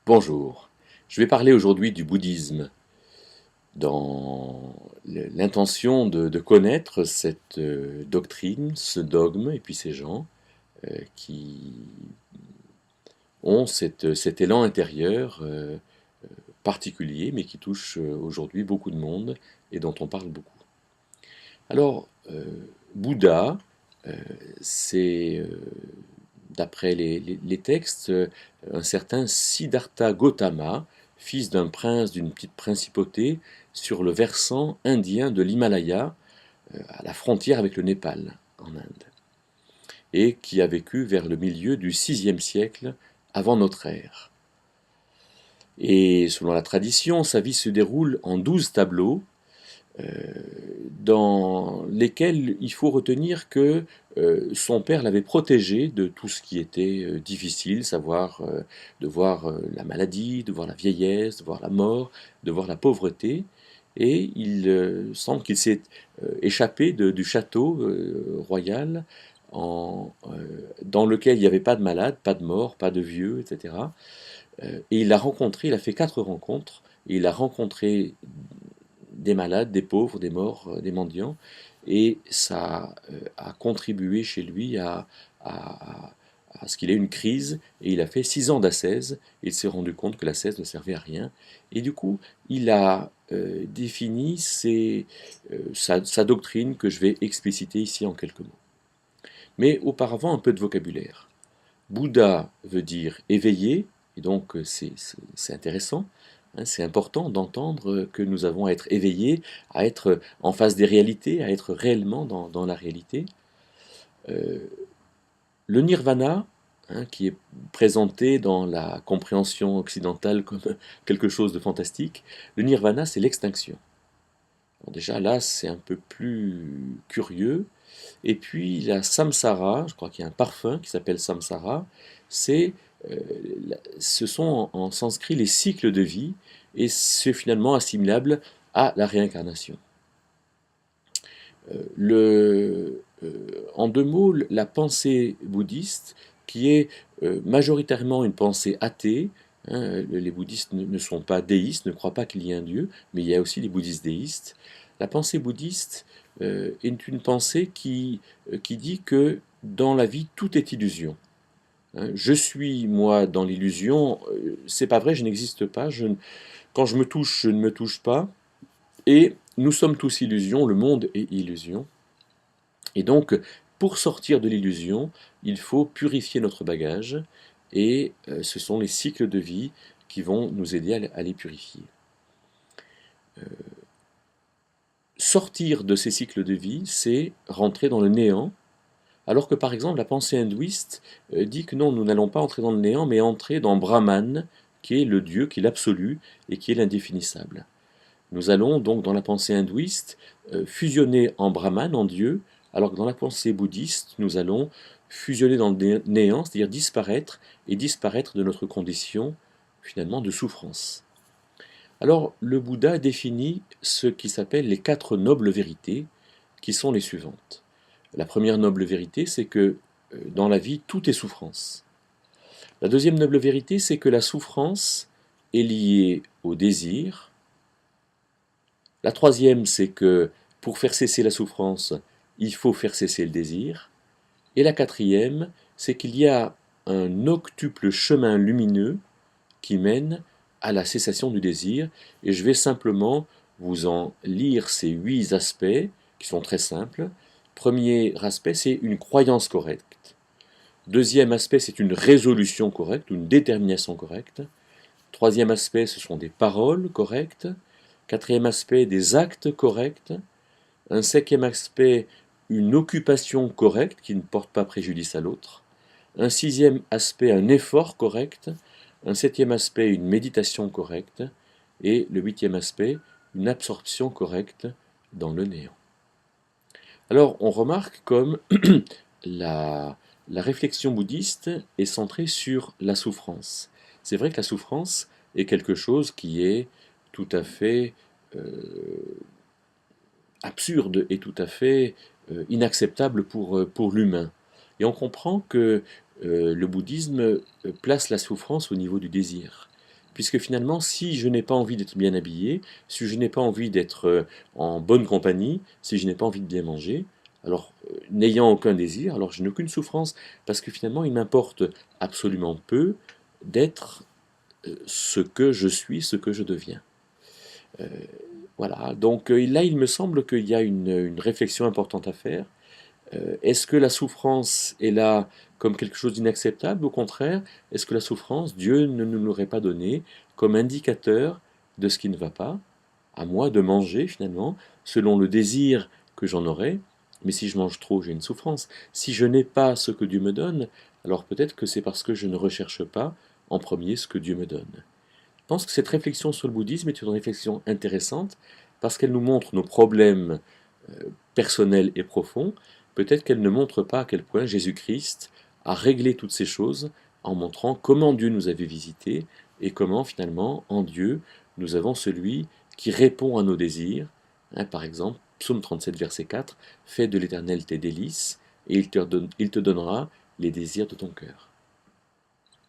Bonjour, je vais parler aujourd'hui du bouddhisme dans l'intention de connaître cette doctrine, ce dogme et puis ces gens qui ont cet élan intérieur particulier mais qui touche aujourd'hui beaucoup de monde et dont on parle beaucoup. Alors, Bouddha, euh, c'est d'après les textes, un certain Siddhartha Gautama, fils d'un prince d'une petite principauté, sur le versant indien de l'Himalaya, à la frontière avec le Népal, en Inde, et qui a vécu vers le milieu du VIe siècle avant notre ère. Et selon la tradition, sa vie se déroule en 12 tableaux, euh, dans lesquels il faut retenir que son père l'avait protégé de tout ce qui était difficile, savoir de voir la maladie, de voir la vieillesse, de voir la mort, de voir la pauvreté. Et il semble qu'il s'est échappé du château royal dans lequel il n'y avait pas de malades, pas de morts, pas de vieux, etc. Et il l'a rencontré, il a fait 4 rencontres, et il a rencontré des malades, des pauvres, des morts, des mendiants, et ça a contribué chez lui à ce qu'il ait une crise, et il a fait 6 ans d'ascèse, il s'est rendu compte que l'ascèse ne servait à rien, et du coup, il a défini sa doctrine que je vais expliciter ici en quelques mots. Mais auparavant, un peu de vocabulaire. Bouddha veut dire éveillé, et donc c'est intéressant, hein, c'est important d'entendre que nous avons à être éveillés, à être en face des réalités, à être réellement dans la réalité. Euh, le nirvana, hein, qui est présenté dans la compréhension occidentale comme quelque chose de fantastique, le nirvana c'est l'extinction. Bon, déjà là c'est un peu plus curieux. Et puis la samsara, je crois qu'il y a un parfum qui s'appelle samsara, c'est, euh, ce sont en sanskrit les cycles de vie, et c'est finalement assimilable à la réincarnation. En 2 mots, la pensée bouddhiste, qui est majoritairement une pensée athée, hein, les bouddhistes ne sont pas déistes, ne croient pas qu'il y ait un Dieu, mais il y a aussi des bouddhistes déistes. La pensée bouddhiste est une pensée qui dit que dans la vie, tout est illusion. Hein. Je suis, moi, dans l'illusion, c'est pas vrai, je n'existe pas, quand je me touche, je ne me touche pas, et nous sommes tous illusions, le monde est illusion. Et donc, pour sortir de l'illusion, il faut purifier notre bagage, et ce sont les cycles de vie qui vont nous aider à les purifier. Sortir de ces cycles de vie, c'est rentrer dans le néant, alors que par exemple la pensée hindouiste dit que non, nous n'allons pas entrer dans le néant, mais entrer dans Brahman, qui est le Dieu, qui est l'absolu, et qui est l'indéfinissable. Nous allons donc dans la pensée hindouiste fusionner en Brahman, en Dieu, alors que dans la pensée bouddhiste, nous allons fusionner dans le néant, c'est-à-dire disparaître, et disparaître de notre condition finalement de souffrance. Alors le Bouddha définit ce qui s'appelle les 4 nobles vérités, qui sont les suivantes. La première noble vérité, c'est que dans la vie, tout est souffrance. La deuxième noble vérité, c'est que la souffrance est liée au désir. La troisième, c'est que pour faire cesser la souffrance, il faut faire cesser le désir. Et la quatrième, c'est qu'il y a un octuple chemin lumineux qui mène à la cessation du désir. Et je vais simplement vous en lire ces 8 aspects qui sont très simples. Premier aspect, c'est une croyance correcte. Deuxième aspect, c'est une résolution correcte, une détermination correcte. Troisième aspect, ce sont des paroles correctes. Quatrième aspect, des actes corrects. Un cinquième aspect, une occupation correcte qui ne porte pas préjudice à l'autre. Un sixième aspect, un effort correct. Un septième aspect, une méditation correcte. Et le huitième aspect, une absorption correcte dans le néant. Alors on remarque comme la réflexion bouddhiste est centrée sur la souffrance. C'est vrai que la souffrance est quelque chose qui est tout à fait absurde et tout à fait inacceptable pour l'humain. Et on comprend que le bouddhisme place la souffrance au niveau du désir. puisque finalement, si je n'ai pas envie d'être bien habillé, si je n'ai pas envie d'être en bonne compagnie, si je n'ai pas envie de bien manger, alors n'ayant aucun désir, alors je n'ai aucune souffrance, parce que finalement, il m'importe absolument peu d'être ce que je suis, ce que je deviens. Euh, voilà, donc là, il me semble qu'il y a une réflexion importante à faire. Est-ce que la souffrance est là comme quelque chose d'inacceptable? Au contraire, est-ce que la souffrance, Dieu ne nous l'aurait pas donnée comme indicateur de ce qui ne va pas? À moi de manger finalement, selon le désir que j'en aurai. Mais si je mange trop, j'ai une souffrance. Si je n'ai pas ce que Dieu me donne, alors peut-être que c'est parce que je ne recherche pas en premier ce que Dieu me donne. Je pense que cette réflexion sur le bouddhisme est une réflexion intéressante parce qu'elle nous montre nos problèmes personnels et profonds. Peut-être qu'elle ne montre pas à quel point Jésus-Christ a réglé toutes ces choses en montrant comment Dieu nous avait visités et comment finalement en Dieu nous avons celui qui répond à nos désirs. Par exemple, Psaume 37, verset 4, fais de l'Éternel tes délices et il te donnera les désirs de ton cœur.